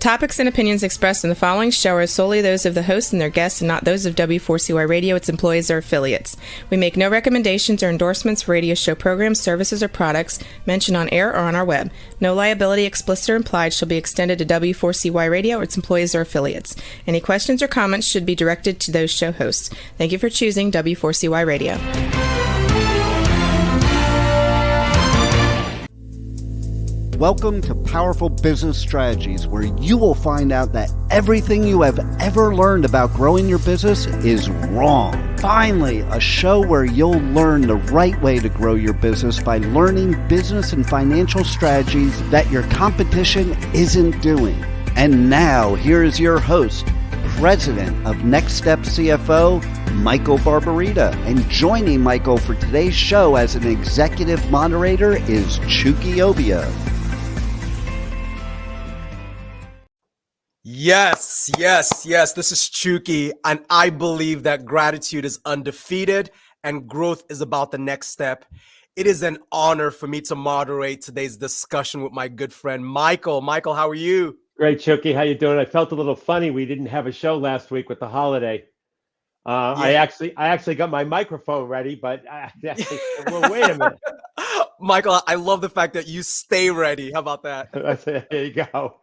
topics and opinions expressed in the following show are solely those of the host and their guests and not those of W4CY Radio, its employees, or affiliates. We make no recommendations or endorsements for radio show programs, services, or products mentioned on air or on our web. No liability, explicit or implied, shall be extended to W4CY Radio or its employees or affiliates. Any questions or comments should be directed to those show hosts. Thank you for choosing W4CY Radio. Welcome to Powerful Business Strategies, where you will find out that everything you have ever learned about growing your business is wrong. Finally, a show where you'll learn the right way to grow your business by learning business and financial strategies that your competition isn't doing. And now, here is your host, President of Next Step CFO, Michael Barbarita. And joining Michael for today's show as an executive moderator is Chucky Obio. Yes. This is Chucky, and I believe that gratitude is undefeated and growth is about the next step. It is an honor for me to moderate today's discussion with my good friend, Michael. Michael, how are you? Great, Chucky. How you doing? I felt a little funny. We didn't have a show last week with the holiday. Yeah. I actually got my microphone ready, but well, wait a minute. Michael, I love the fact that you stay ready. How about that? There you go.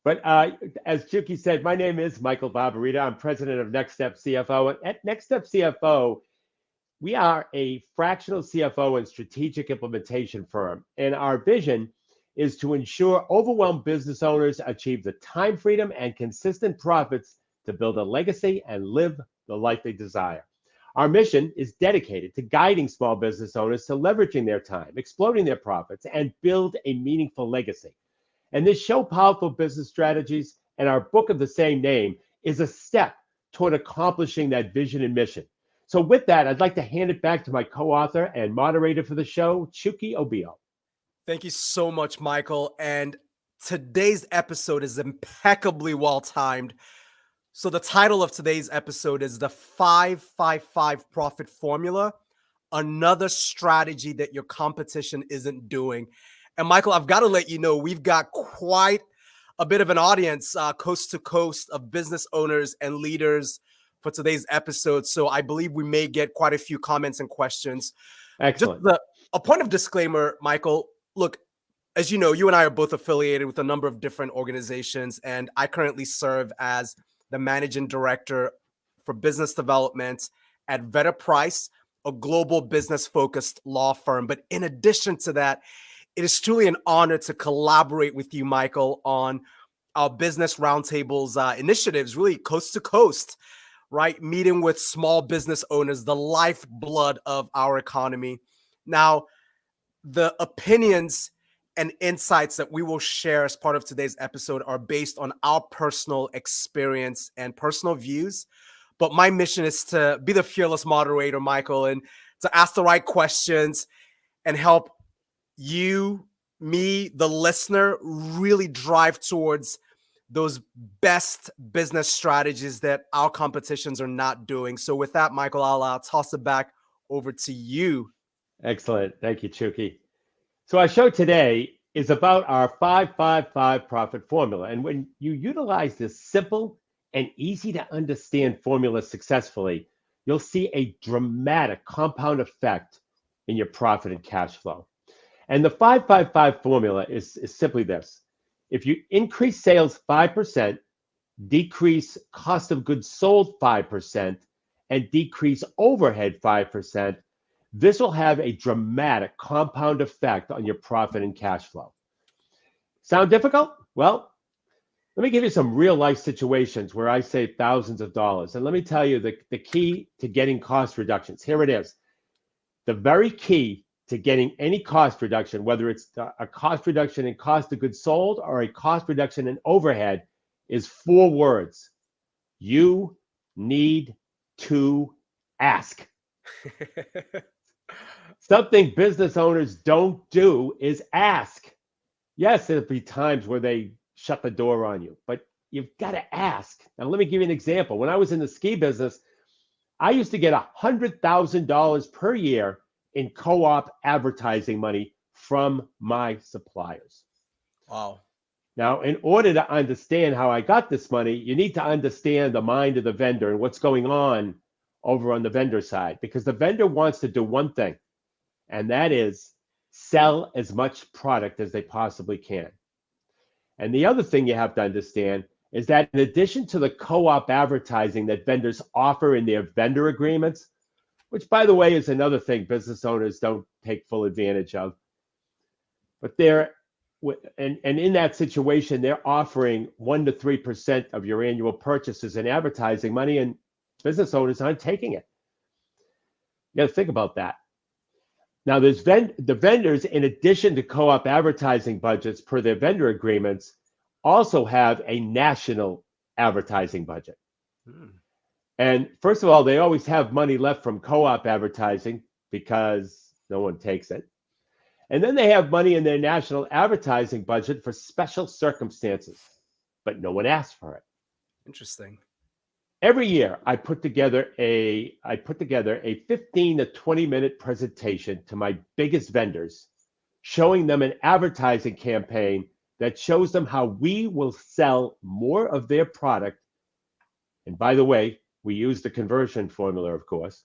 But as Chucky said, my name is Michael Barbarita. I'm president of Next Step CFO. At Next Step CFO, we are a fractional CFO and strategic implementation firm. And our vision is to ensure overwhelmed business owners achieve the time freedom and consistent profits to build a legacy and live the life they desire. Our mission is dedicated to guiding small business owners to leveraging their time, exploding their profits, and build a meaningful legacy. And this show, Powerful Business Strategies, and our book of the same name is a step toward accomplishing that vision and mission. So with that, I'd like to hand it back to my co-author and moderator for the show, Chucky Obio. Thank you so much, Michael. And today's episode is impeccably well-timed. So the title of today's episode is the 555 Profit Formula, another strategy that your competition isn't doing. And Michael, I've got to let you know, we've got quite a bit of an audience coast to coast of business owners and leaders for today's episode. So I believe we may get quite a few comments and questions. Excellent. Just a point of disclaimer, Michael, look, as you know, you and I are both affiliated with a number of different organizations, and I currently serve as the managing director for business development at Vedder Price, a global business-focused law firm. But in addition to that, it is truly an honor to collaborate with you, Michael, on our business roundtables initiatives, really coast to coast, right? Meeting with small business owners, the lifeblood of our economy. Now, the opinions and insights that we will share as part of today's episode are based on our personal experience and personal views. But my mission is to be the fearless moderator, Michael, and to ask the right questions and help you, me, the listener, really drive towards those best business strategies that our competitions are not doing. So with that, Michael, I'll toss it back over to you. Excellent. Thank you, Chucky. So our show today is about our 555 profit formula. And when you utilize this simple and easy to understand formula successfully, you'll see a dramatic compound effect in your profit and cash flow. And the 555 formula is simply this. If you increase sales 5%, decrease cost of goods sold 5%, and decrease overhead 5%, this will have a dramatic compound effect on your profit and cash flow. Sound difficult? Well, let me give you some real life situations where I save thousands of dollars. And let me tell you the key to getting cost reductions. Here it is. The very key to getting any cost reduction, whether it's a cost reduction in cost of goods sold or a cost reduction in overhead, is 4 words. You need to ask. Something business owners don't do is ask. Yes, there'll be times where they shut the door on you, but you've got to ask. Now, let me give you an example. When I was in the ski business, I used to get $100,000 per year in co-op advertising money from my suppliers. Wow. Now, in order to understand how I got this money, you need to understand the mind of the vendor and what's going on over on the vendor side, because the vendor wants to do one thing, and that is sell as much product as they possibly can. And the other thing you have to understand is that in addition to the co-op advertising that vendors offer in their vendor agreements, which by the way is another thing business owners don't take full advantage of, but and in that situation, they're offering 1 to 3% of your annual purchases in advertising money, and business owners aren't taking it. You got to think about that. Now, there's the vendors, in addition to co-op advertising budgets per their vendor agreements, also have a national advertising budget. And first of all, they always have money left from co-op advertising because no one takes it. And then they have money in their national advertising budget for special circumstances, but no one asks for it. Interesting. Every year, I put together a 15 to 20-minute presentation to my biggest vendors, showing them an advertising campaign that shows them how we will sell more of their product. And by the way, we use the conversion formula, of course,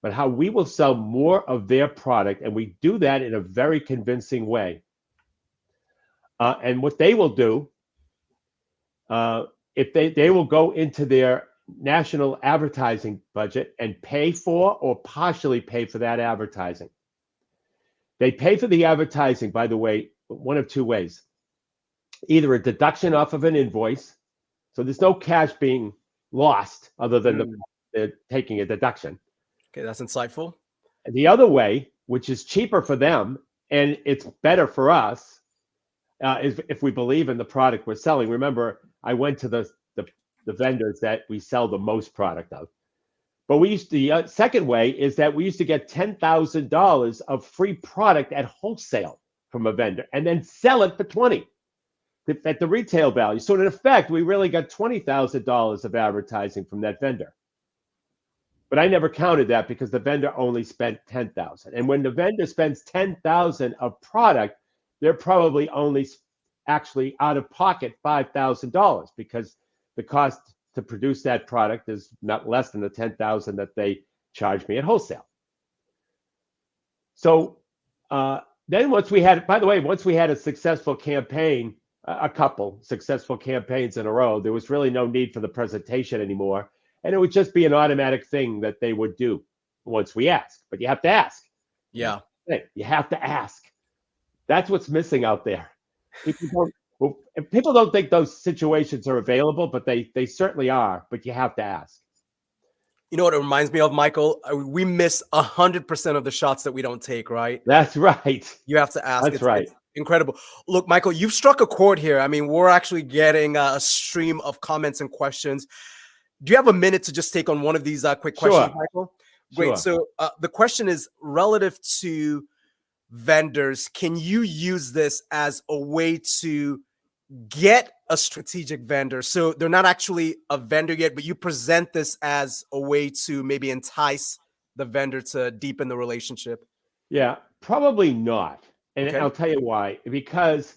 but how we will sell more of their product, and we do that in a very convincing way. And what they will do, if they will go into their national advertising budget and pay for or partially pay for that advertising. They pay for the advertising, by the way, one of two ways. Either a deduction off of an invoice, so there's no cash being lost other than they're taking a deduction. Okay, that's insightful. And the other way, which is cheaper for them and it's better for us, is if we believe in the product we're selling. Remember, I went to the vendors that we sell the most product of. But the second way is that we used to get $10,000 of free product at wholesale from a vendor and then sell it for $20,000 at the retail value. So in effect, we really got $20,000 of advertising from that vendor. But I never counted that because the vendor only spent $10,000. And when the vendor spends $10,000 of product, they're probably only actually out of pocket $5,000 because the cost to produce that product is not less than the $10,000 that they charge me at wholesale. So then once we had a successful campaign, a couple successful campaigns in a row, there was really no need for the presentation anymore. And it would just be an automatic thing that they would do once we ask. But you have to ask. Yeah. You have to ask. That's what's missing out there. People don't think those situations are available, but they certainly are. But you have to ask. You know what it reminds me of, Michael? We miss 100% of the shots that we don't take, right? That's right. You have to ask. That's right. It's incredible. Look, Michael, you've struck a chord here. I mean, we're actually getting a stream of comments and questions. Do you have a minute to just take on one of these quick questions, Sure. Michael? Great. Sure. So the question is relative to vendors. Can you use this as a way to get a strategic vendor? So they're not actually a vendor yet, but you present this as a way to maybe entice the vendor to deepen the relationship. Yeah, probably not. And Okay. I'll tell you why. Because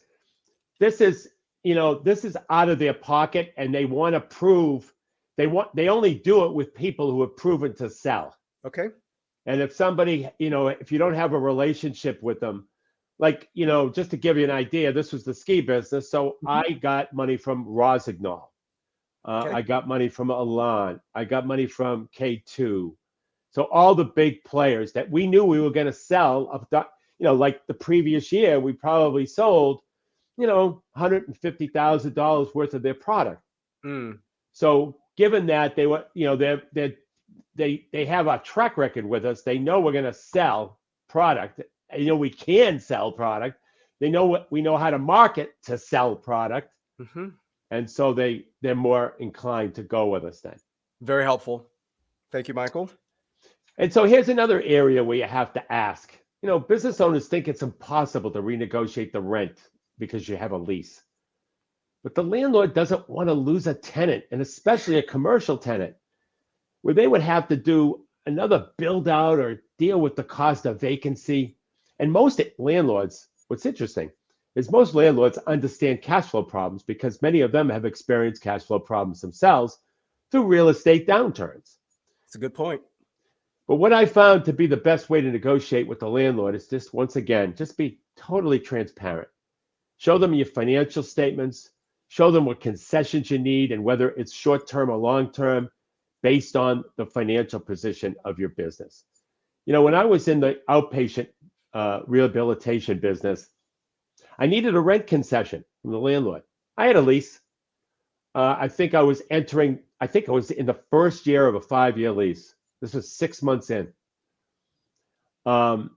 this is out of their pocket, and they want to prove they only do it with people who have proven to sell. Okay. And if somebody, if you don't have a relationship with them, like, just to give you an idea, this was the ski business. So I got money from Rossignol. Okay. I got money from Elan. I got money from K2. So all the big players that we knew we were going to sell, like the previous year, we probably sold, $150,000 worth of their product. So given that they were, they have a track record with us, they know we're going to sell product. We can sell product. They know we know how to market to sell product. And so they're more inclined to go with us then. Very helpful. Thank you, Michael. And so here's another area where you have to ask. Business owners think it's impossible to renegotiate the rent because you have a lease. But the landlord doesn't want to lose a tenant, and especially a commercial tenant, where they would have to do another build out or deal with the cost of vacancy. And most landlords, what's interesting, is most landlords understand cash flow problems because many of them have experienced cash flow problems themselves through real estate downturns. It's a good point. But what I found to be the best way to negotiate with the landlord is just, once again, just be totally transparent. Show them your financial statements, show them what concessions you need and whether it's short-term or long-term based on the financial position of your business. You know, when I was in the outpatient rehabilitation business, I needed a rent concession from the landlord. I had a lease. I think I was in the first year of a 5-year lease. This was 6 months in. But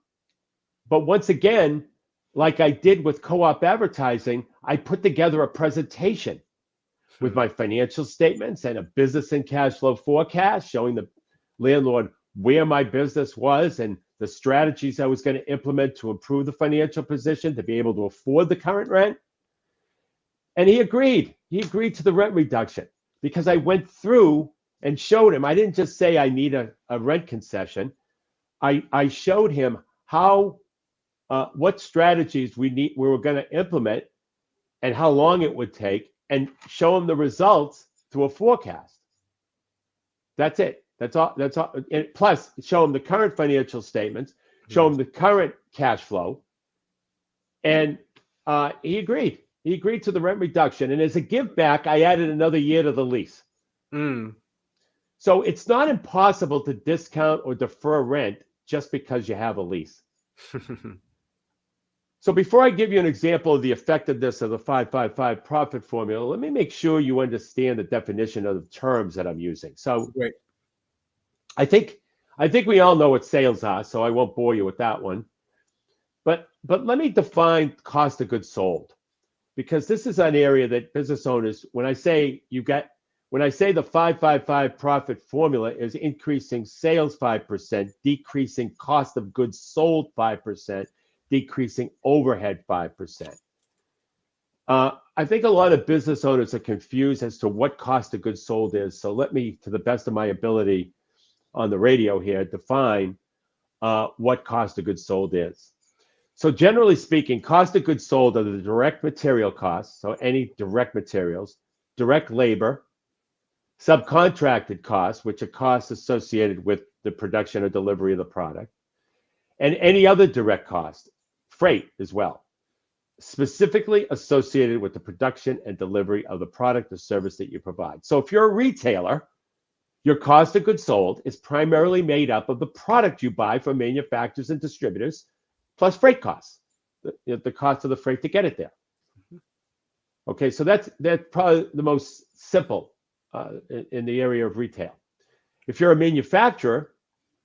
once again, like I did with co-op advertising, I put together a presentation with my financial statements and a business and cash flow forecast showing the landlord where my business was and the strategies I was going to implement to improve the financial position to be able to afford the current rent. And he agreed. He agreed to the rent reduction because I went through and showed him. I didn't just say I need a rent concession. I showed him how what strategies we were going to implement and how long it would take, and show him the results through a forecast. That's it. That's all. And plus, show him the current financial statements, show him the current cash flow, and he agreed. He agreed to the rent reduction, and as a give back, I added another year to the lease. So it's not impossible to discount or defer rent just because you have a lease. So before I give you an example of the effectiveness of the 5-5-5 profit formula, let me make sure you understand the definition of the terms that I'm using. So Right. I think we all know what sales are, so I won't bore you with that one. But let me define cost of goods sold, because this is an area that business owners, when I say the 5-5-5 profit formula is increasing sales 5%, decreasing cost of goods sold 5%, decreasing overhead 5%. I think a lot of business owners are confused as to what cost of goods sold is. So let me, to the best of my ability on the radio here, define what cost of goods sold is. So generally speaking, cost of goods sold are the direct material costs, so any direct materials, direct labor, subcontracted costs, which are costs associated with the production or delivery of the product, and any other direct cost, freight as well, specifically associated with the production and delivery of the product or service that you provide. So if you're a retailer, your cost of goods sold is primarily made up of the product you buy from manufacturers and distributors, plus freight costs, the cost of the freight to get it there. Okay, so that's probably the most simple in the area of retail. If you're a manufacturer,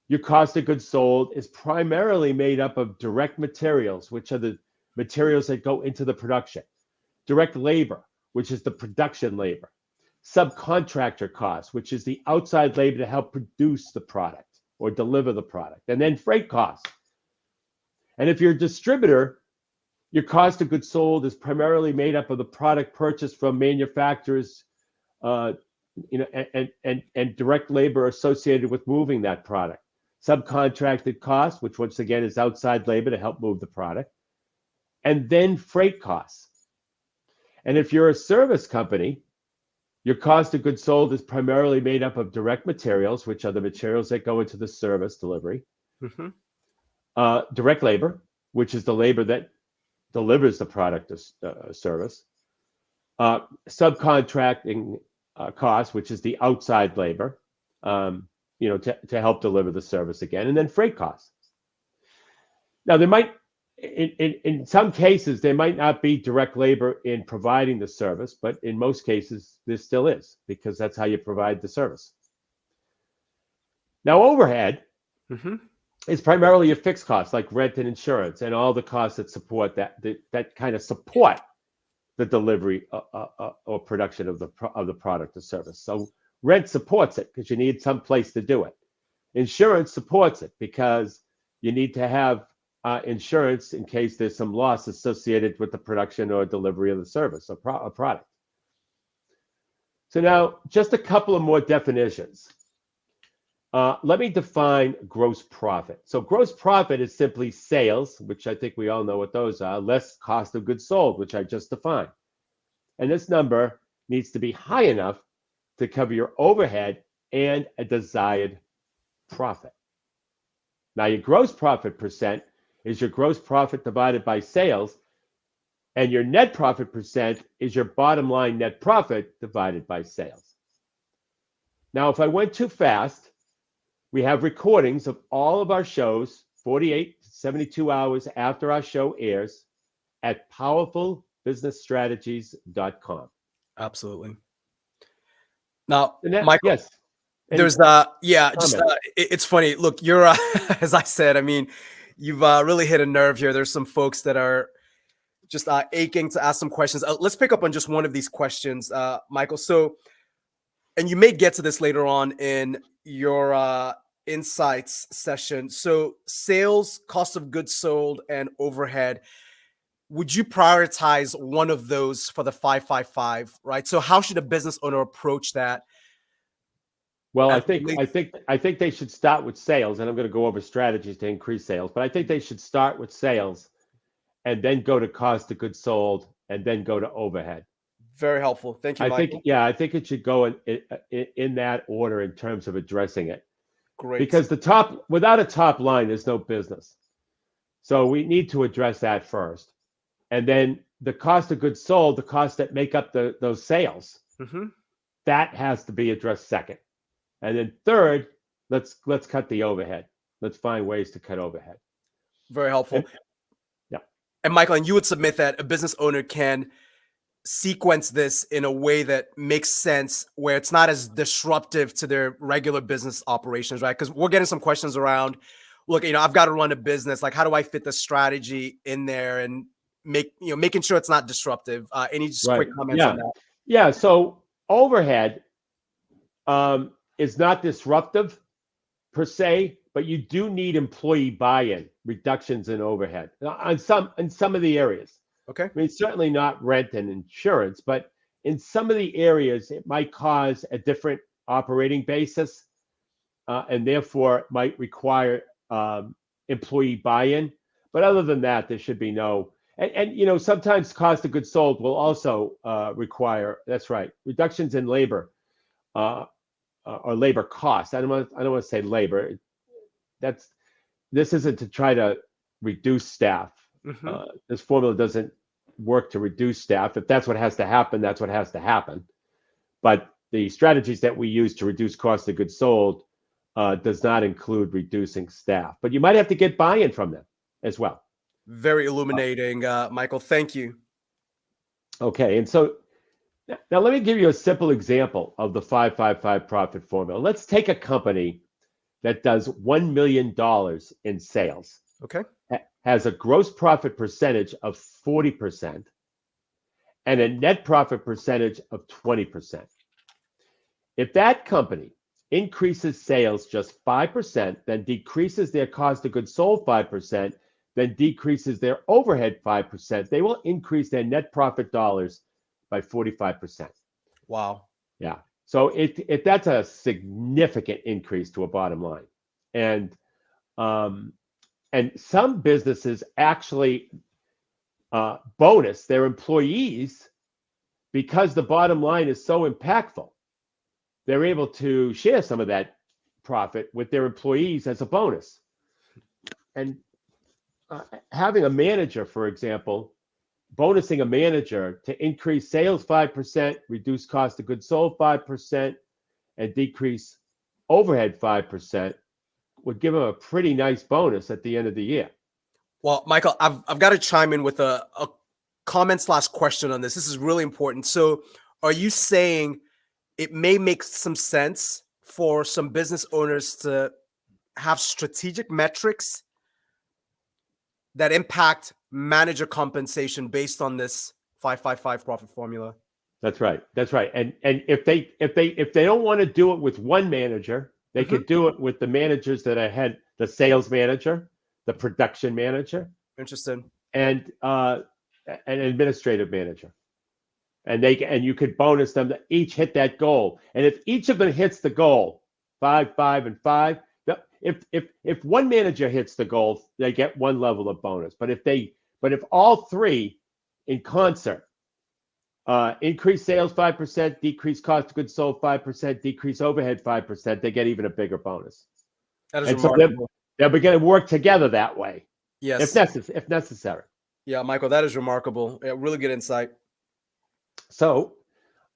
your cost of goods sold is primarily made up of direct materials, which are the materials that go into the production, direct labor, which is the production labor, subcontractor costs, which is the outside labor to help produce the product or deliver the product, and then freight costs. And if you're a distributor, your cost of goods sold is primarily made up of the product purchased from manufacturers, and direct labor associated with moving that product. Subcontracted costs, which once again is outside labor to help move the product, and then freight costs. And if you're a service company, your cost of goods sold is primarily made up of direct materials, which are the materials that go into the service delivery, direct labor, which is the labor that delivers the product or service, subcontracting costs, which is the outside labor, to help deliver the service again, and then freight costs. Now, there might, in some cases, there might not be direct labor in providing the service, but in most cases, there still is, because that's how you provide the service. Now, overhead is primarily your fixed costs, like rent and insurance, and all the costs that support that kind of support the delivery or production of the product or service. So rent supports it because you need some place to do it. Insurance supports it because you need to have insurance in case there's some loss associated with the production or delivery of the service or product. So now, just a couple of more definitions. Let me define gross profit. So gross profit is simply sales, which I think we all know what those are, less cost of goods sold, which I just defined. And this number needs to be high enough to cover your overhead and a desired profit. Now, your gross profit percent is your gross profit divided by sales, and your net profit percent is your bottom line net profit divided by sales. Now, if I went too fast, we have recordings of all of our shows 48 to 72 hours after our show airs at powerfulbusinessstrategies.com. Absolutely. Now, That, Michael, yes. there's it's funny. Look, you're as I said, I mean, you've really hit a nerve here. There's some folks that are just aching to ask some questions. Let's pick up on just one of these questions, Michael. So, and you may get to this later on in your insights session. So, sales, cost of goods sold, and overhead. Would you prioritize one of those for the 555? Right. So, how should a business owner approach that? Well, I think they should start with sales, and I'm going to go over strategies to increase sales. But I think they should start with sales, and then go to cost of goods sold, and then go to overhead. Very helpful. Thank you, Michael. I think it should go in that order in terms of addressing it. Great. Because without a top line, there's no business. So we need to address that first, and then the cost of goods sold, the costs that make up those sales, that has to be addressed second. And then third, let's cut the overhead. Let's find ways to cut overhead. Very helpful. Yeah. And Michael, and you would submit that a business owner can sequence this in a way that makes sense, where it's not as disruptive to their regular business operations, right? Because we're getting some questions around, look, I've got to run a business. Like, how do I fit the strategy in there and making sure it's not disruptive? Any just quick comments on that? Yeah. So overhead is not disruptive per se, but you do need employee buy-in, reductions in overhead in some of the areas. Okay. I mean, certainly not rent and insurance, but in some of the areas, it might cause a different operating basis, and therefore might require employee buy-in. But other than that, there should be no. And sometimes cost of goods sold will also require. That's right, reductions in labor. Or labor costs. I don't want to say labor. This isn't to try to reduce staff. This formula doesn't work to reduce staff. If that's what has to happen, that's what has to happen. But the strategies that we use to reduce cost of goods sold does not include reducing staff. But you might have to get buy-in from them as well. Very illuminating, Michael. Thank you. Okay, and so now let me give you a simple example of the 555 profit formula. Let's take a company that does $1 million in sales. Okay. Has a gross profit percentage of 40% and a net profit percentage of 20%. If that company increases sales just 5%, then decreases their cost of goods sold 5%, then decreases their overhead 5%, they will increase their net profit dollars by 45%. Wow. Yeah. So that's a significant increase to a bottom line. And some businesses actually bonus their employees because the bottom line is so impactful. They're able to share some of that profit with their employees as a bonus. And having a manager, for example, bonusing a manager to increase sales 5%, reduce cost of goods sold 5%, and decrease overhead 5% would give them a pretty nice bonus at the end of the year. Well, Michael, I've got to chime in with a comment/question on this. This is really important. So are you saying it may make some sense for some business owners to have strategic metrics that impact manager compensation based on this 555 profit formula? That's right. That's right. And if they don't want to do it with one manager, they could do it with the managers that had the sales manager, the production manager, interesting, and an administrative manager. And you could bonus them to each hit that goal. And if each of them hits the goal, 5, 5, and 5. If one manager hits the goal, they get one level of bonus. But if all three in concert, increase sales 5%, decrease cost of goods sold 5%, decrease overhead 5%, they get even a bigger bonus. That is And so remarkable. they'll begin to work together that way, Yes. if necessary. Yeah, Michael, that is remarkable. Yeah, really good insight. So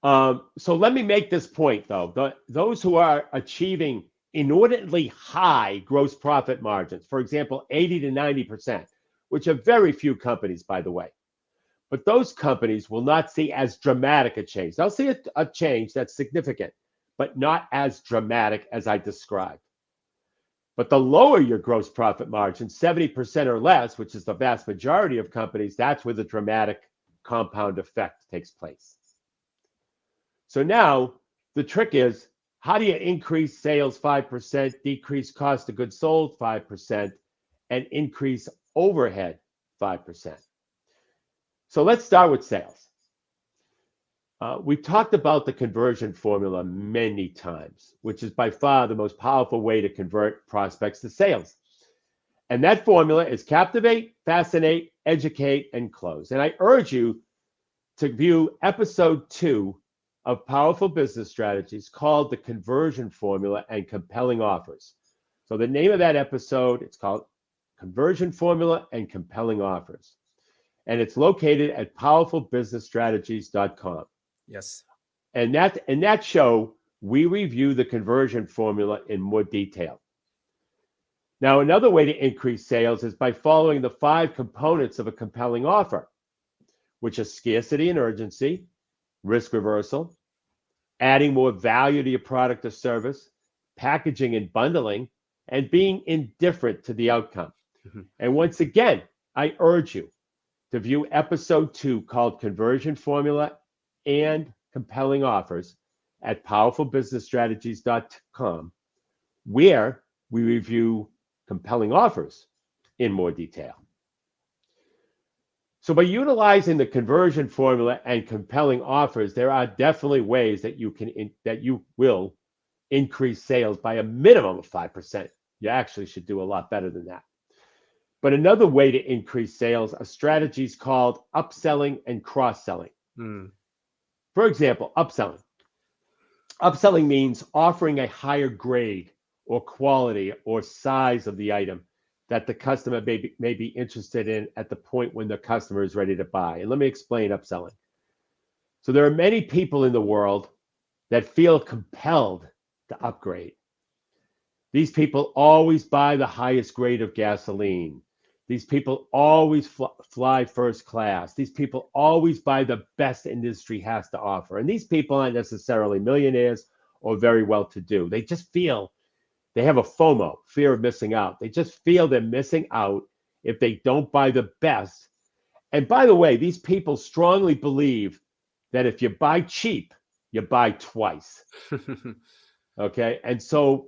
let me make this point, though. Those who are achieving inordinately high gross profit margins, for example, 80 to 90%, which are very few companies, by the way. But those companies will not see as dramatic a change. They'll see a change that's significant, but not as dramatic as I described. But the lower your gross profit margin, 70% or less, which is the vast majority of companies, that's where the dramatic compound effect takes place. So now the trick is, how do you increase sales 5%, decrease cost of goods sold 5%, and increase overhead 5%? So let's start with sales. We've talked about the conversion formula many times, which is by far the most powerful way to convert prospects to sales. And that formula is captivate, fascinate, educate, and close. And I urge you to view episode 2 of Powerful Business Strategies, called The Conversion Formula and Compelling Offers. So the name of that episode, it's called Conversion Formula and Compelling Offers. And it's located at powerfulbusinessstrategies.com. Yes. And in that show, we review the conversion formula in more detail. Now, another way to increase sales is by following the 5 components of a compelling offer, which are scarcity and urgency, risk reversal, adding more value to your product or service, packaging and bundling, and being indifferent to the outcome. Mm-hmm. And once again, I urge you to view episode 2, called Conversion Formula and Compelling Offers, at powerfulbusinessstrategies.com, where we review compelling offers in more detail. So by utilizing the conversion formula and compelling offers, there are definitely ways that you will increase sales by a minimum of 5%. You actually should do a lot better than that. But another way to increase sales are strategies called upselling and cross-selling. For example, upselling. Upselling means offering a higher grade or quality or size of the item that the customer may be interested in at the point when the customer is ready to buy. And let me explain upselling. So there are many people in the world that feel compelled to upgrade. These people always buy the highest grade of gasoline. These people always fly first class. These people always buy the best industry has to offer. And these people aren't necessarily millionaires or very well-to-do. They just feel they have a FOMO, fear of missing out. They just feel they're missing out if they don't buy the best. And by the way, these people strongly believe that if you buy cheap, you buy twice. Okay? And so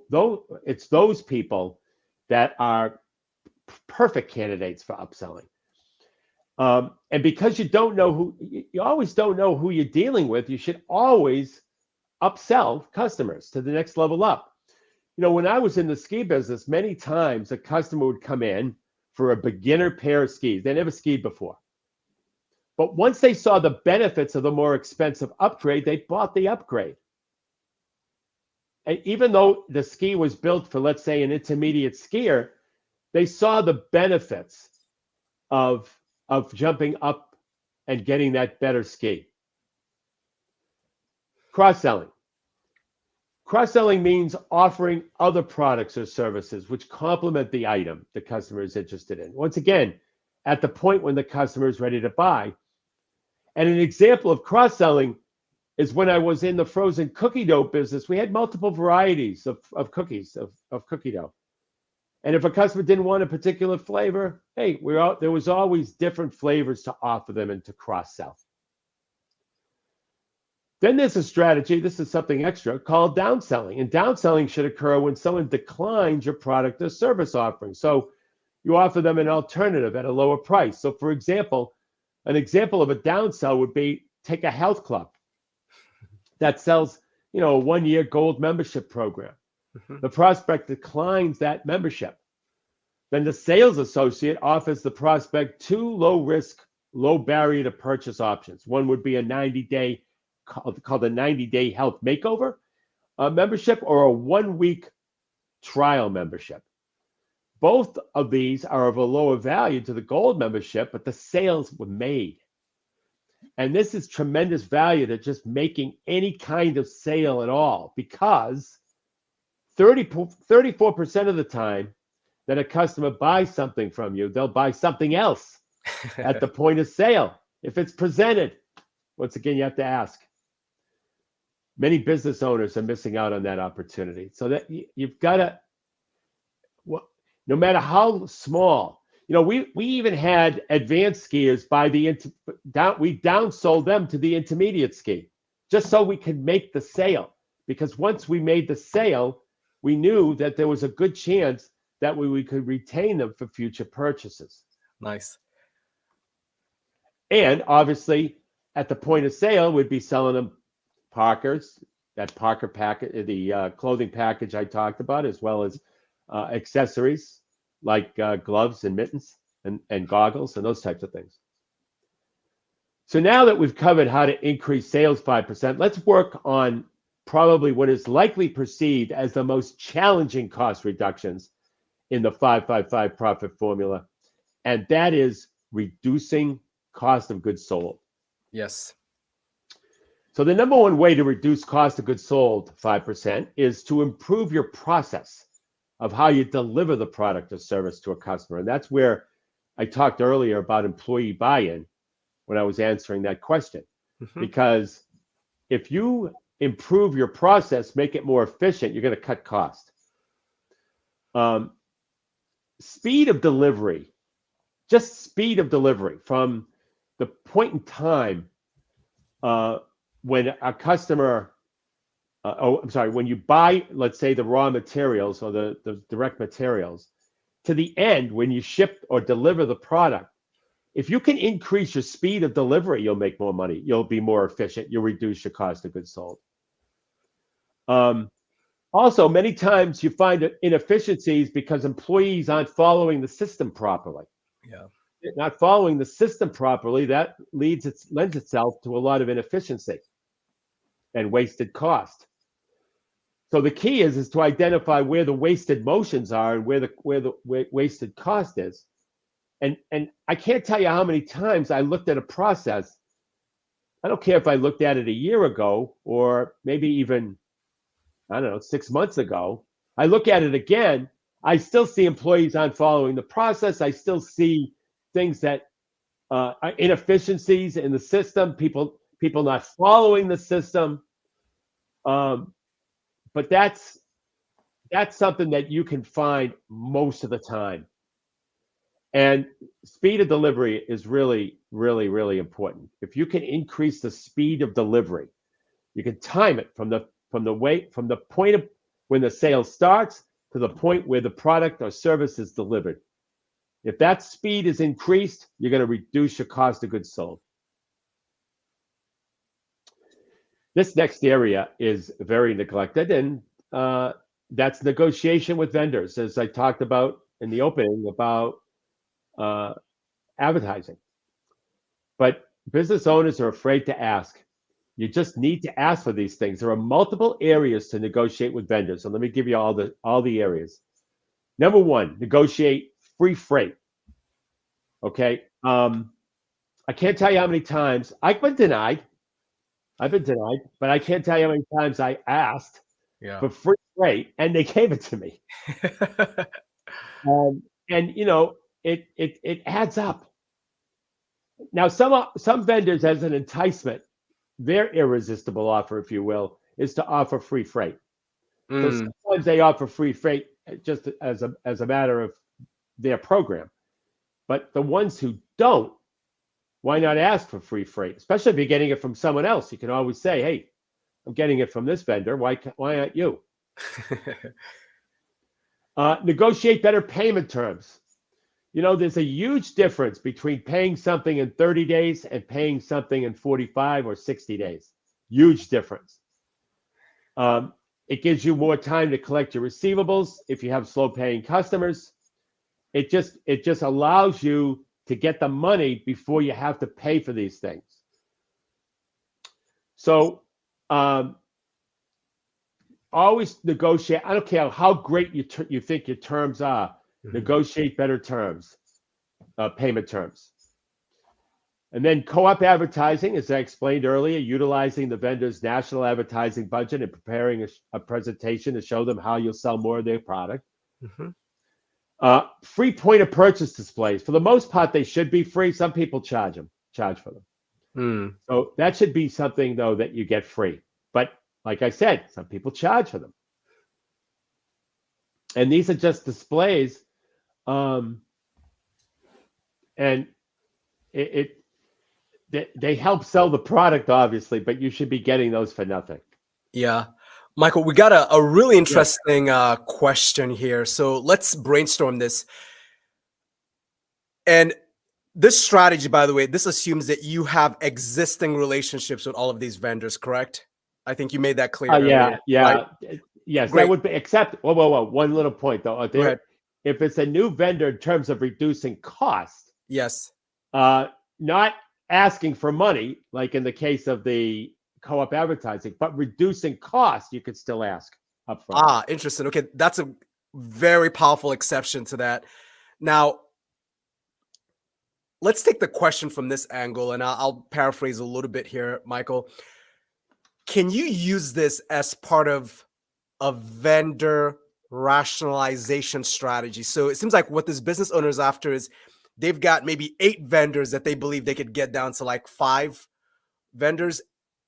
it's those people that are perfect candidates for upselling. And because you always don't know who you're dealing with, you should always upsell customers to the next level up. You know, when I was in the ski business, many times a customer would come in for a beginner pair of skis. They never skied before. But once they saw the benefits of the more expensive upgrade, they bought the upgrade. And even though the ski was built for, let's say, an intermediate skier, they saw the benefits of jumping up and getting that better ski. Cross-selling. Cross-selling means offering other products or services which complement the item the customer is interested in. Once again, at the point when the customer is ready to buy. And an example of cross-selling is when I was in the frozen cookie dough business. We had multiple varieties of cookies, of cookie dough. And if a customer didn't want a particular flavor, hey, there was always different flavors to offer them and to cross-sell. Then there's a strategy, this is something extra, called downselling. And downselling should occur when someone declines your product or service offering. So you offer them an alternative at a lower price. So for example, an example of a downsell would be, take a health club that sells, a 1-year gold membership program. Mhm. The prospect declines that membership. Then the sales associate offers the prospect two low risk, low barrier to purchase options. One would be a 90-day called a 90-day health makeover membership, or a 1-week trial membership. Both of these are of a lower value to the gold membership, but the sales were made. And this is tremendous value to just making any kind of sale at all, because 34% of the time that a customer buys something from you, they'll buy something else at the point of sale if it's presented. Once again, you have to ask. Many business owners are missing out on that opportunity. So that you've got to, no matter how small, we even had advanced skiers buy we downsold them to the intermediate ski just so we could make the sale. Because once we made the sale, we knew that there was a good chance that we could retain them for future purchases. Nice. And obviously, at the point of sale, we'd be selling them Parkers, that Parker package, the clothing package I talked about, as well as accessories like gloves and mittens and goggles and those types of things. So now that we've covered how to increase sales 5%, let's work on probably what is likely perceived as the most challenging cost reductions in the 5-5-5 profit formula, and that is reducing cost of goods sold. Yes. So the number one way to reduce cost of goods sold 5% is to improve your process of how you deliver the product or service to a customer. And that's where I talked earlier about employee buy-in when I was answering that question. Mhm. Because if you improve your process, make it more efficient, you're going to cut cost. Speed of delivery, just speed of delivery from the point in time when a customer, when you buy, let's say, the raw materials or the direct materials, to the end when you ship or deliver the product, if you can increase your speed of delivery, you'll make more money. You'll be more efficient. You'll reduce your cost of goods sold. Also, many times you find inefficiencies because employees aren't following the system properly. Yeah. Not following the system properly, that lends itself to a lot of inefficiency and wasted cost. So the key is to identify where the wasted motions are and where the wasted cost is. And I can't tell you how many times I looked at a process. I don't care if I looked at it a year ago or maybe even, 6 months ago. I look at it again, I still see employees aren't following the process. I still see things that are inefficiencies in the system, people not following the system. But that's something that you can find most of the time. And speed of delivery is really, really, really important. If you can increase the speed of delivery, you can time it from the point of when the sale starts to the point where the product or service is delivered. If that speed is increased, you're going to reduce your cost of goods sold. This next area is very neglected, and that's negotiation with vendors, as I talked about in the opening about advertising. But business owners are afraid to ask. You just need to ask for these things. There are multiple areas to negotiate with vendors. So let me give you all the areas. Number one, negotiate free freight. Okay. I can't tell you how many times I've been denied, but I can't tell you how many times I asked for free freight and they gave it to me. And it adds up. Now, some vendors, as an enticement, their irresistible offer, if you will, is to offer free freight. So sometimes they offer free freight just as a matter of their program. But the ones who don't, why not ask for free freight? Especially if you're getting it from someone else. You can always say, hey, I'm getting it from this vendor. Why aren't you? Negotiate better payment terms. There's a huge difference between paying something in 30 days and paying something in 45 or 60 days. Huge difference. It gives you more time to collect your receivables if you have slow paying customers. It just allows you to get the money before you have to pay for these things. So always negotiate. I don't care how great you think your terms are. Negotiate better terms, payment terms. And then co-op advertising, as I explained earlier, utilizing the vendor's national advertising budget and preparing a presentation to show them how you'll sell more of their product. Free point of purchase displays. For the most part, they should be free. Some people charge for them. So that should be something, though, that you get free. But like I said, some people charge for them. And these are just displays. And they help sell the product, obviously, but you should be getting those for nothing. Yeah. Michael, we got a really interesting question here. So let's brainstorm this. And this strategy, by the way, this assumes that you have existing relationships with all of these vendors, correct? I think you made that clear. Yeah. Right? Yes, Great. that would be, except, whoa. One little point, though. If it's a new vendor in terms of reducing cost, yes, not asking for money, like in the case of the co-op advertising, but reducing cost, you could still ask upfront. Interesting. Okay, that's a very powerful exception to that. Now, let's take the question from this angle, and I'll paraphrase a little bit here, Michael. Can you use this as part of a vendor rationalization strategy? So it seems like what this business owner is after is they've got maybe 8 vendors that they believe they could get down to like 5 vendors.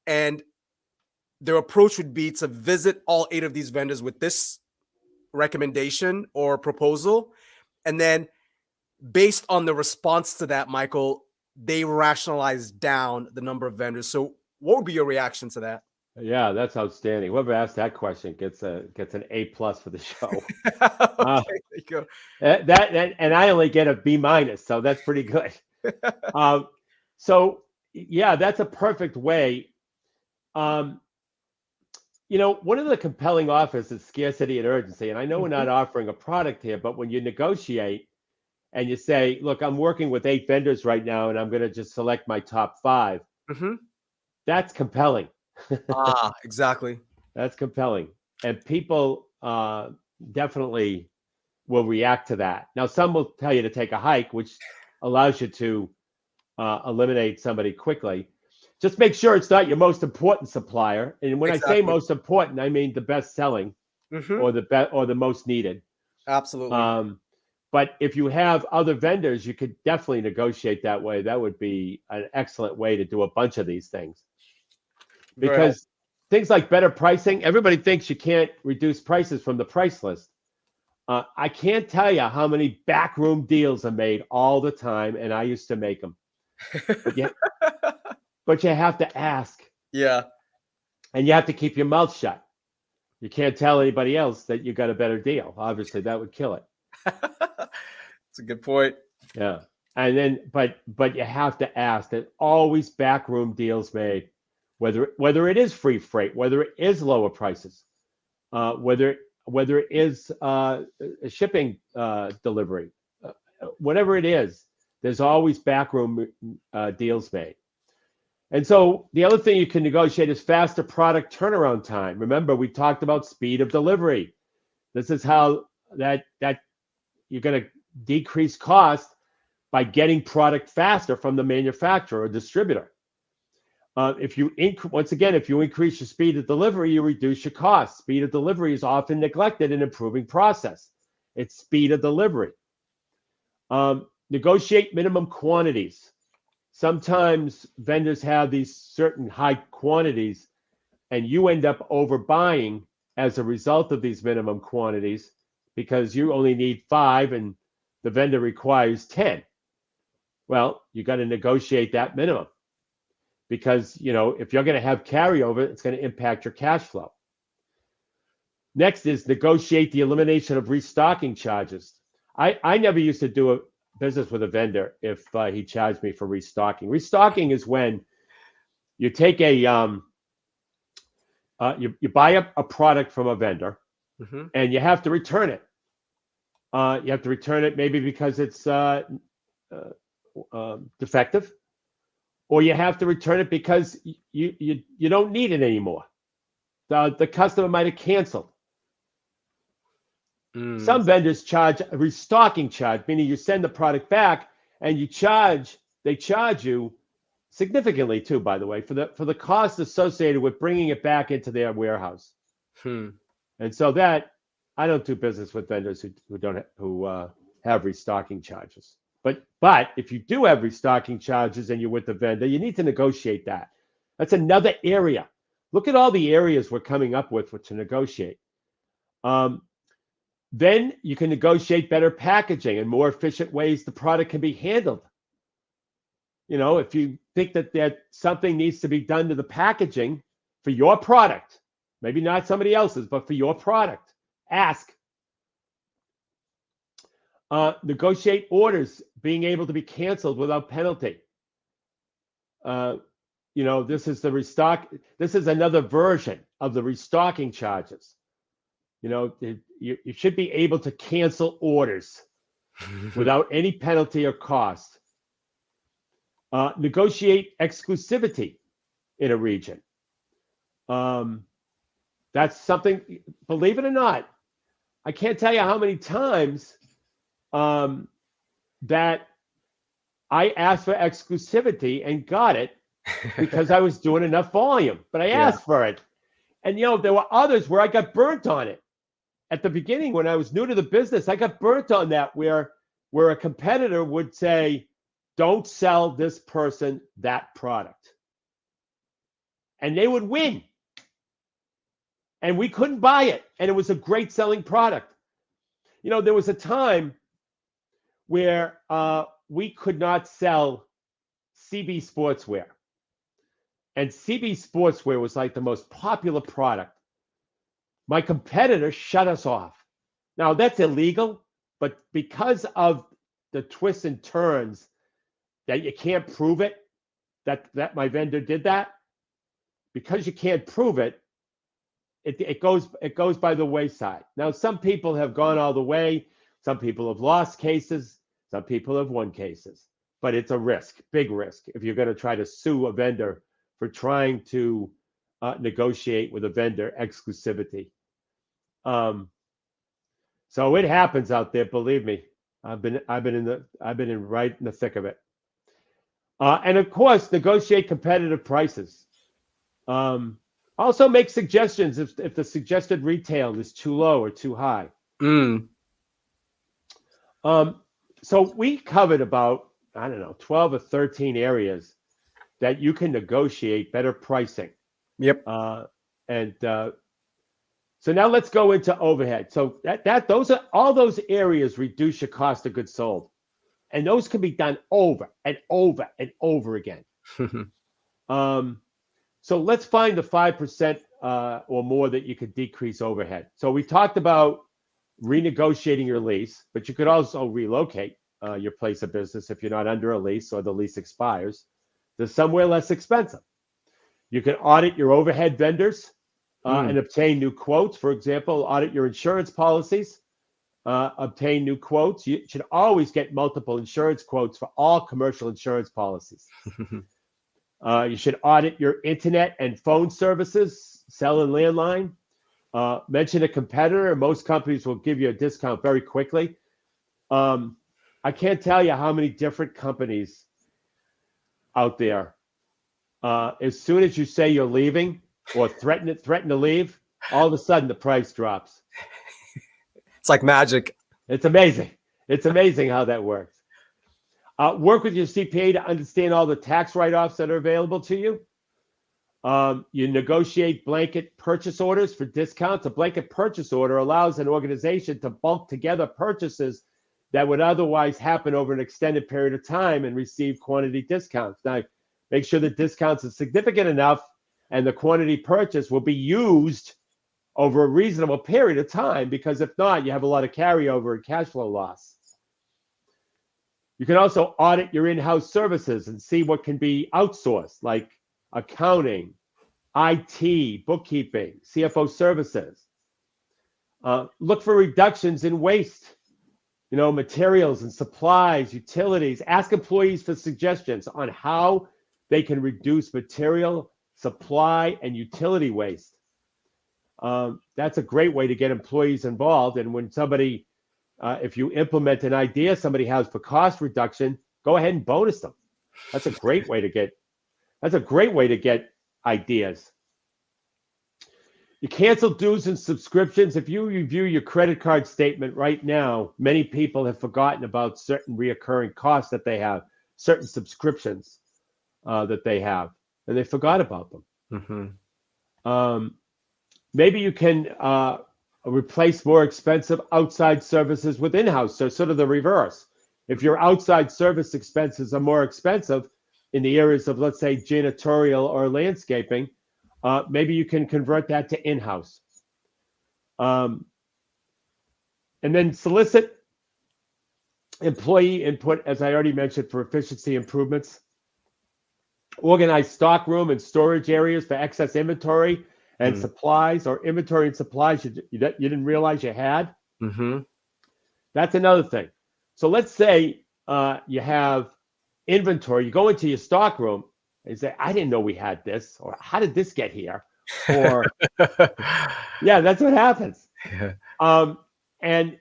And their approach would be to visit all 8 of these vendors with this recommendation or proposal. And then based on the response to that, Michael, they rationalize down the number of vendors. So what would be your reaction to that? Yeah, that's outstanding. Whoever asked that question gets an A+ for the show. Okay, there you go. And I only get a B-, so that's pretty good. So yeah, that's a perfect way. One of the compelling offers is scarcity and urgency. And I know we're not offering a product here, but when you negotiate and you say, look, I'm working with 8 vendors right now, and I'm going to just select my top 5, that's compelling. Exactly. That's compelling. And people definitely will react to that. Now, some will tell you to take a hike, which allows you to eliminate somebody quickly. Just make sure it's not your most important supplier. And when I say most important, I mean the best selling or the most needed. Absolutely. But if you have other vendors, you could definitely negotiate that way. That would be an excellent way to do a bunch of these things. Because things like better pricing, everybody thinks you can't reduce prices from the price list. I can't tell you how many backroom deals are made all the time, and I used to make them. But you have to ask. Yeah. And you have to keep your mouth shut. You can't tell anybody else that you got a better deal. Obviously, that would kill it. That's a good point. Yeah. And then, but you have to ask. There's always backroom deals made. Whether it is free freight, whether it is lower prices, whether it is a shipping delivery, whatever it is, there's always backroom deals made. And so the other thing you can negotiate is faster product turnaround time. Remember, we talked about speed of delivery. This is how that you're going to decrease cost by getting product faster from the manufacturer or distributor. If you increase your speed of delivery, you reduce your costs. Speed of delivery is often neglected in improving process. It's speed of delivery. Negotiate minimum quantities. Sometimes vendors have these certain high quantities, and you end up overbuying as a result of these minimum quantities because you only need 5 and the vendor requires 10. Well, you got to negotiate that minimum. Because, if you're going to have carryover, it's going to impact your cash flow. Next is negotiate the elimination of restocking charges. I never used to do a business with a vendor if he charged me for restocking. Restocking is when you take a You buy a product from a vendor, Mm-hmm. and you have to return it. You have to return it maybe because it's defective, or you have to return it because you don't need it anymore. The customer might have canceled. Some vendors charge a restocking charge, meaning you send the product back and they charge you significantly too, by the way, for the cost associated with bringing it back into their warehouse. And so that I don't do business with vendors who have restocking charges. But if you do have restocking charges and you're with the vendor, you need to negotiate that. That's another area. Look at all the areas we're coming up with to negotiate. Then you can negotiate better packaging and more efficient ways the product can be handled. You know, if you think that something needs to be done to the packaging for your product, maybe not somebody else's, but for your product, ask. Negotiate orders being able to be canceled without penalty. You know, this is another version of the restocking charges. You know, you should be able to cancel orders without any penalty or cost. Negotiate exclusivity in a region. That's something, believe it or not, I can't tell you how many times that I asked for exclusivity and got it because I was doing enough volume, but I asked for it. And, you know, there were others where I got burnt on it. At the beginning, when I was new to the business, I got burnt on that where a competitor would say, don't sell this person that product. And they would win. And we couldn't buy it. And it was a great selling product. You know, there was a time where we could not sell CB Sportswear. And CB Sportswear was like the most popular product. My competitor shut us off. Now, that's illegal, but because of the twists and turns that you can't prove it, that my vendor did that, because you can't prove it, it goes by the wayside. Now, some people have gone all the way. Some people have lost cases. Some people have won cases. But it's a risk, big risk, if you're going to try to sue a vendor for trying to negotiate with a vendor exclusivity. So it happens out there. Believe me, I've been right in the thick of it. And of course, negotiate competitive prices. Also make suggestions if the suggested retail is too low or too high. So we covered about, I don't know, 12 or 13 areas that you can negotiate better pricing. Yep. So now let's go into overhead. So those are all those areas reduce your cost of goods sold. And those can be done over and over and over again. So let's find the 5% or more that you could decrease overhead. So we talked about renegotiating your lease, but you could also relocate your place of business if you're not under a lease or the lease expires to somewhere less expensive. You can audit your overhead vendors and obtain new quotes. For example, audit your insurance policies, obtain new quotes. You should always get multiple insurance quotes for all commercial insurance policies. You should audit your internet and phone services, cell and landline. Mention a competitor. Most companies will give you a discount very quickly. I can't tell you how many different companies out there. As soon as you say you're leaving or threaten to leave, all of a sudden the price drops. It's like magic. It's amazing. It's amazing how that works. Work with your CPA to understand all the tax write-offs that are available to you. You negotiate blanket purchase orders for discounts. A blanket purchase order allows an organization to bulk together purchases that would otherwise happen over an extended period of time and receive quantity discounts. Now, make sure the discounts are significant enough and the quantity purchase will be used over a reasonable period of time, because if not, you have a lot of carryover and cash flow loss. You can also audit your in-house services and see what can be outsourced, like accounting, IT, bookkeeping, CFO services. Look for reductions in waste, materials and supplies, utilities. Ask employees for suggestions on how they can reduce material, supply, and utility waste. That's a great way to get employees involved. And when somebody, if you implement an idea somebody has for cost reduction, go ahead and bonus them. That's a great way to get ideas. You cancel dues and subscriptions. If you review your credit card statement right now, many people have forgotten about certain reoccurring costs that they have, certain subscriptions that they have, and they forgot about them. Mm-hmm. Maybe you can replace more expensive outside services with in-house, so sort of the reverse. If your outside service expenses are more expensive in the areas of, let's say, janitorial or landscaping, maybe you can convert that to in-house. And then solicit employee input, as I already mentioned, for efficiency improvements. Organize stockroom and storage areas for excess inventory and supplies, or inventory and supplies you didn't realize you had. Mm-hmm. That's another thing. So let's say you have inventory. You go into your stockroom and say, I didn't know we had this, or how did this get here? Or yeah, that's what happens. Yeah. And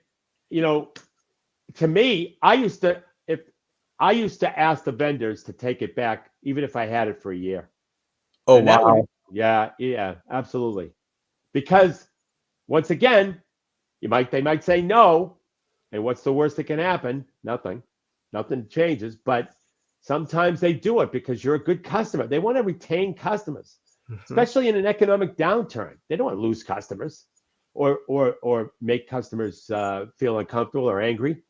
to me, I used to ask the vendors to take it back, even if I had it for a year. Oh, wow. Yeah, absolutely. Because once again, they might say no. And what's the worst that can happen? Nothing changes. But sometimes they do it because you're a good customer. They want to retain customers, especially in an economic downturn. They don't want to lose customers or make customers feel uncomfortable or angry.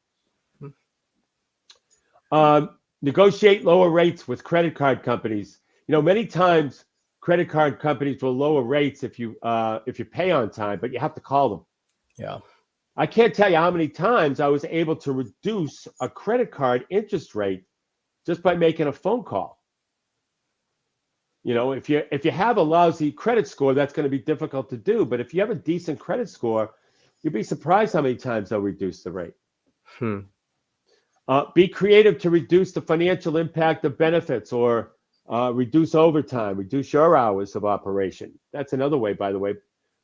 Negotiate lower rates with credit card companies. Many times credit card companies will lower rates if you pay on time, but you have to call them. Yeah. I can't tell you how many times I was able to reduce a credit card interest rate just by making a phone call. If you have a lousy credit score, that's going to be difficult to do. But if you have a decent credit score, you'd be surprised how many times they'll reduce the rate. Be creative to reduce the financial impact of benefits, or reduce overtime, reduce your hours of operation. That's another way, by the way.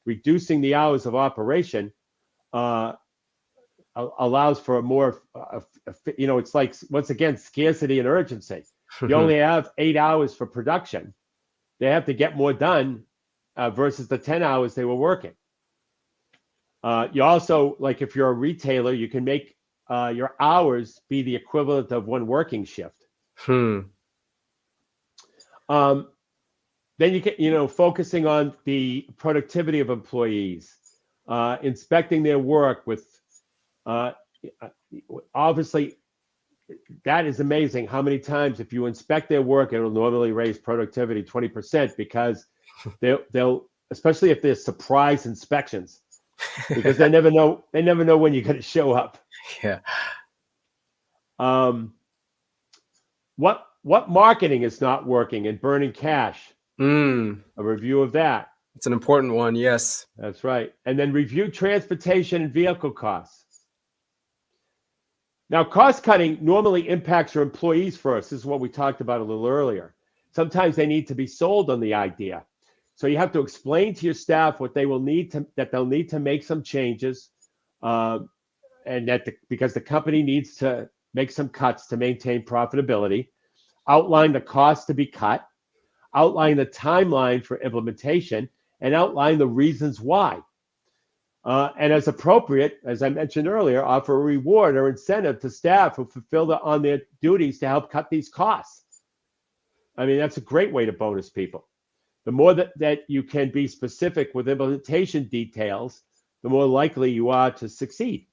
Reducing the hours of operation allows for a more, it's like, once again, scarcity and urgency. You only have 8 hours for production. They have to get more done versus the 10 hours they were working. You also, like if you're a retailer, you can make your hours be the equivalent of one working shift. Then you get, focusing on the productivity of employees, inspecting their work with, obviously, that is amazing how many times if you inspect their work, it'll normally raise productivity 20% because they'll, especially if there's surprise inspections, because they never know when you're going to show up. Yeah. What marketing is not working and burning cash? A review of that. It's an important one. Yes, that's right. And then review transportation and vehicle costs. Now, cost cutting normally impacts your employees first. This is what we talked about a little earlier. Sometimes they need to be sold on the idea. So you have to explain to your staff what they will need that they'll need to make some changes, and because the company needs to make some cuts to maintain profitability. Outline the cost to be cut, outline the timeline for implementation, and outline the reasons why. And as appropriate, as I mentioned earlier, offer a reward or incentive to staff who fulfill on their duties to help cut these costs. I mean, that's a great way to bonus people. The more that you can be specific with implementation details, the more likely you are to succeed.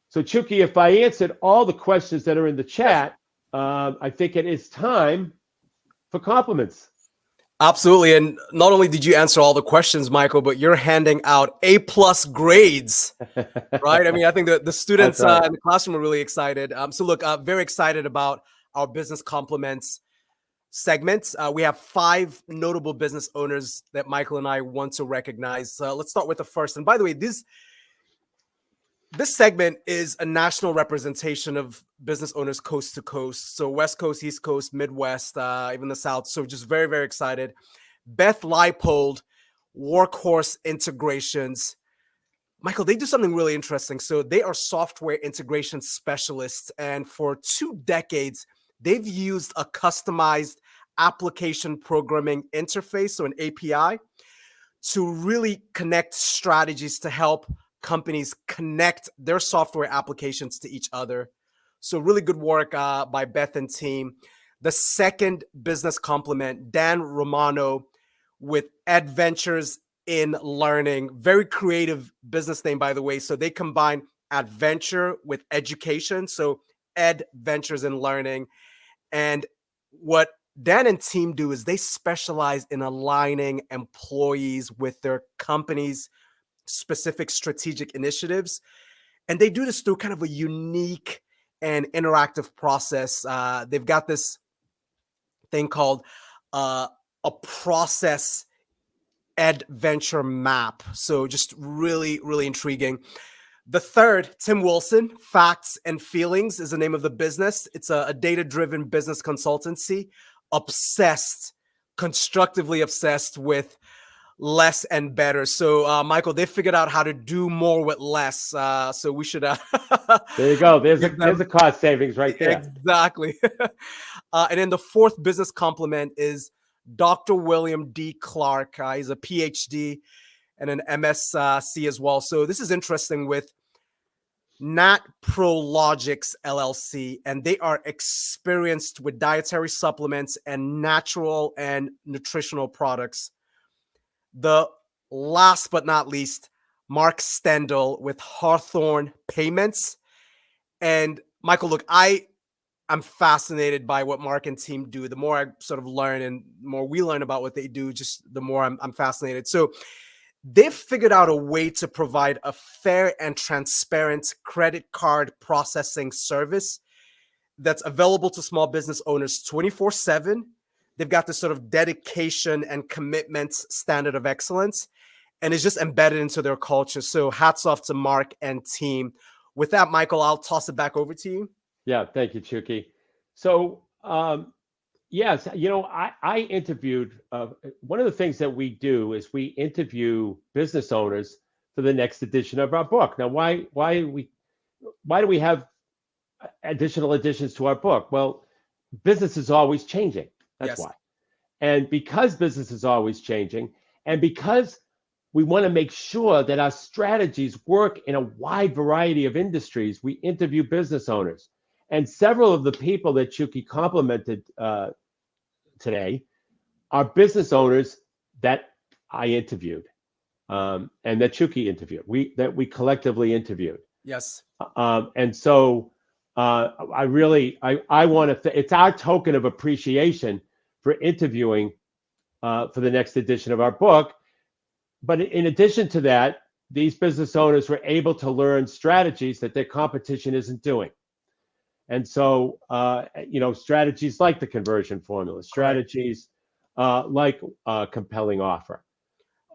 So, Chucky, if I answered all the questions that are in the chat, I think it is time for compliments. Absolutely. And not only did you answer all the questions, Michael, but you're handing out A+ grades, right? I mean, I think the students in the classroom are really excited. So look, very excited about our business compliments. segment. We have 5 notable business owners that Michael and I want to recognize. Let's start with the first. And by the way, this segment is a national representation of business owners coast to coast. So West Coast, East Coast, Midwest, even the South. So just very, very excited. Beth Leipold, Workhorse Integrations. Michael, they do something really interesting. So they are software integration specialists. And for 2 decades, they've used a customized application programming interface, so an API, to really connect strategies to help companies connect their software applications to each other. So really good work by Beth and team. The second business complement, Dan Romano with Adventures in Learning. Very creative business name, by the way. So they combine adventure with education. So Adventures in Learning. And what Dan and team do is they specialize in aligning employees with their company's specific strategic initiatives. And they do this through kind of a unique and interactive process. They've got this thing called a process adventure map. So just really, really intriguing. The third, Tim Wilson, Facts and Feelings is the name of the business. It's a data-driven business consultancy, constructively obsessed with less and better. So, Michael, they figured out how to do more with less. So we should. There you go. There's a cost savings right there. Exactly. And then the fourth business complement is Dr. William D. Clark. He's a PhD and an MSc as well. So this is interesting with Nat Prologics LLC, and they are experienced with dietary supplements and natural and nutritional products. The last but not least, Mark Stendel with Hawthorne Payments. And Michael, look, I'm fascinated by what Mark and team do. The more I sort of learn and the more we learn about what they do, just the more I'm fascinated. So they've figured out a way to provide a fair and transparent credit card processing service that's available to small business owners 24/7. They've got this sort of dedication and commitment standard of excellence, and it's just embedded into their culture. So hats off to Mark and team. With that, Michael, I'll toss it back over to you. Yeah, thank you, Chucky. So, yes, I interviewed. One of the things that we do is we interview business owners for the next edition of our book. Now, why do we have additional additions to our book? Well, business is always changing. That's why. And because business is always changing, and because we want to make sure that our strategies work in a wide variety of industries, we interview business owners. And several of the people that Chucky complimented today are business owners that I interviewed, and that Chucky interviewed. That we collectively interviewed. Yes. And so I want to. It's our token of appreciation for interviewing for the next edition of our book. But in addition to that, these business owners were able to learn strategies that their competition isn't doing. And so, strategies like the conversion formula, strategies like compelling offer.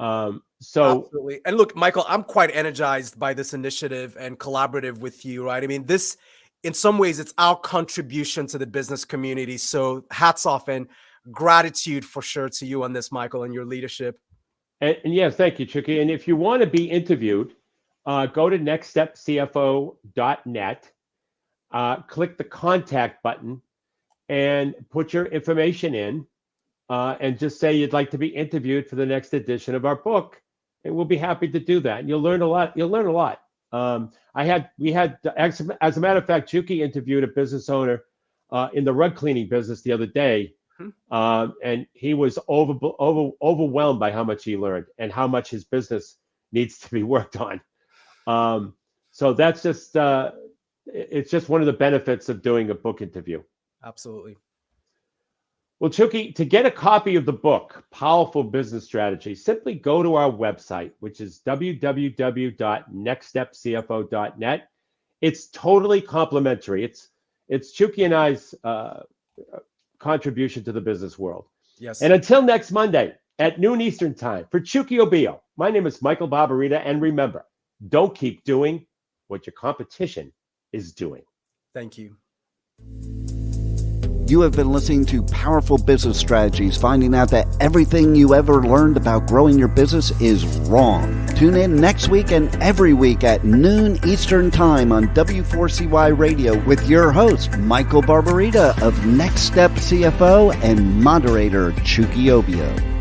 Absolutely. And look, Michael, I'm quite energized by this initiative and collaborative with you, right? I mean, this, in some ways, it's our contribution to the business community. So hats off and gratitude for sure to you on this, Michael, and your leadership. And yes, thank you, Chucky. And if you want to be interviewed, go to nextstepcfo.net. Click the contact button and put your information in, and just say you'd like to be interviewed for the next edition of our book, and we'll be happy to do that. And you'll learn a lot. We had, as a matter of fact, Chucky interviewed a business owner in the rug cleaning business the other day, and he was overwhelmed by how much he learned and how much his business needs to be worked on. So that's just. It's just one of the benefits of doing a book interview. Absolutely. Well, Chucky, to get a copy of the book, Powerful Business Strategy, simply go to our website, which is www.nextstepcfo.net. It's totally complimentary. It's Chucky and I's contribution to the business world. Yes. And until next Monday at noon Eastern time, for Chucky Obio, my name is Michael Barbarita. And remember, don't keep doing what your competition is doing. Thank you. You have been listening to Powerful Business Strategies, finding out that everything you ever learned about growing your business is wrong. Tune in next week and every week at noon Eastern Time on W4CY Radio with your host, Michael Barbarita of Next Step CFO and moderator Chucky Obio.